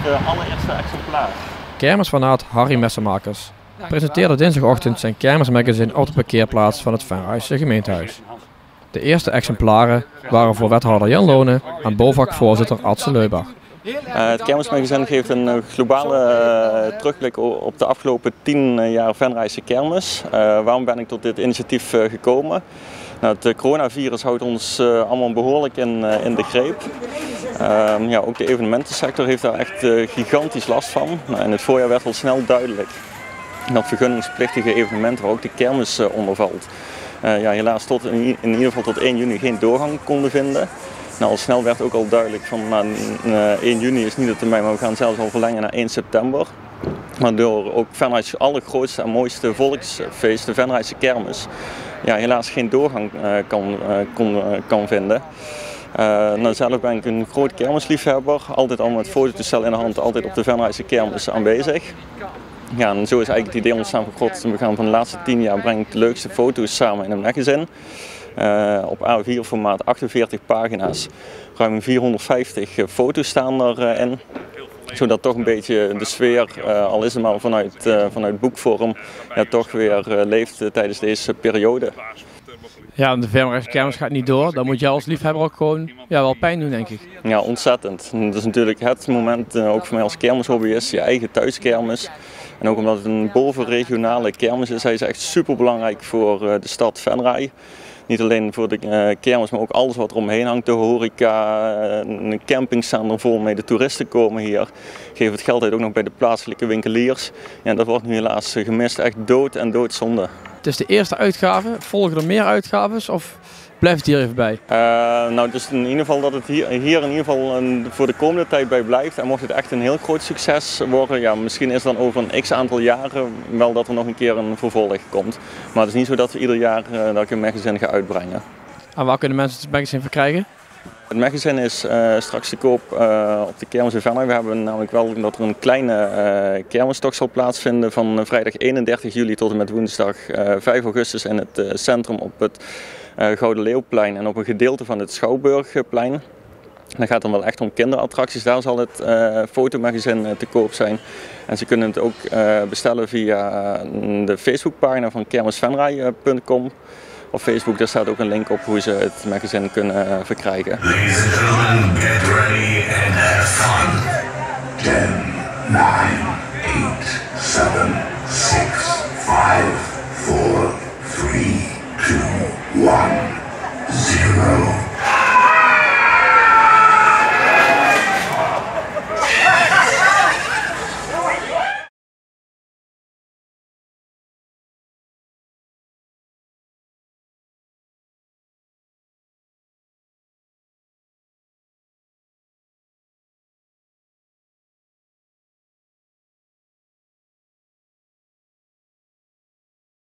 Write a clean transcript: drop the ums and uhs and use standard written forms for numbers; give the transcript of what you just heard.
het allereerste exemplaar. Kermisfanaat Harry Messenmakers presenteerde dinsdagochtend zijn kermismagazine op de parkeerplaats van het Venraysche gemeentehuis. De eerste exemplaren waren voor wethouder Jan Lonen en BOVAG-voorzitter Adse Leubach. Het kermismagazine geeft een globale terugblik op de afgelopen 10 jaar Venraysche kermis. Waarom ben ik tot dit initiatief gekomen? Nou, het coronavirus houdt ons allemaal behoorlijk in de greep. Ja, ook de evenementensector heeft daar echt gigantisch last van. In het voorjaar werd al snel duidelijk dat vergunningsplichtige evenementen, waar ook de kermis onder valt, ja, helaas in ieder geval tot 1 juni geen doorgang konden vinden. Nou, al snel werd ook al duidelijk van 1 juni is niet de termijn, maar we gaan zelfs al verlengen naar 1 september. Waardoor ook Venraysche allergrootste en mooiste volksfeest, de Venraysche kermis, ja, helaas geen doorgang kan vinden. Nou, zelf ben ik een groot kermisliefhebber, altijd al met fototoestel in de hand, altijd op de Venraysche kermis aanwezig. Ja, en zo is eigenlijk het idee ontstaan van God, we gaan van de laatste 10 jaar breng ik de leukste foto's samen in een magazine. Op A4 formaat 48 pagina's, ruim 450 foto's staan erin. Zodat toch een beetje de sfeer, al is het maar vanuit boekvorm, ja, toch weer leeft tijdens deze periode. Ja, de Venraysche kermis gaat niet door. Dan moet je als liefhebber ook gewoon wel pijn doen, denk ik. Ja, ontzettend. Dat is natuurlijk het moment, ook voor mij als kermishobbyist, je eigen thuiskermis. En ook omdat het een bovenregionale kermis is, hij is echt super belangrijk voor de stad Venray. Niet alleen voor de kermis, maar ook alles wat er omheen hangt. De horeca, de campings staan er vol mee, de toeristen komen hier. Geven het geld uit ook nog bij de plaatselijke winkeliers. Ja, dat wordt nu helaas gemist, echt dood en doodzonde. Het is de eerste uitgave. Volgen er meer uitgaves of blijft het hier even bij? Nou, dus in ieder geval dat het hier in ieder geval voor de komende tijd bij blijft. En mocht het echt een heel groot succes worden, ja, misschien is dan over een x-aantal jaren wel dat er nog een keer een vervolg komt. Maar het is niet zo dat we ieder jaar dat ik een magazine ga uitbrengen. En waar kunnen mensen het magazine verkrijgen? Het magazine is straks te koop op de kermis in Venray. We hebben namelijk wel dat er een kleine kermistocht zal plaatsvinden van vrijdag 31 juli tot en met woensdag 5 augustus in het centrum op het Gouden Leeuwplein en op een gedeelte van het Schouwburgplein. Dat gaat dan wel echt om kinderattracties. Daar zal het fotomagazine te koop zijn. En ze kunnen het ook bestellen via de Facebookpagina van kermisvenray.com. Op Facebook, daar staat ook een link op hoe ze het magazine kunnen verkrijgen. Ladies and gentlemen, get ready and have fun. 10, 9, 8, 7, 6, 5,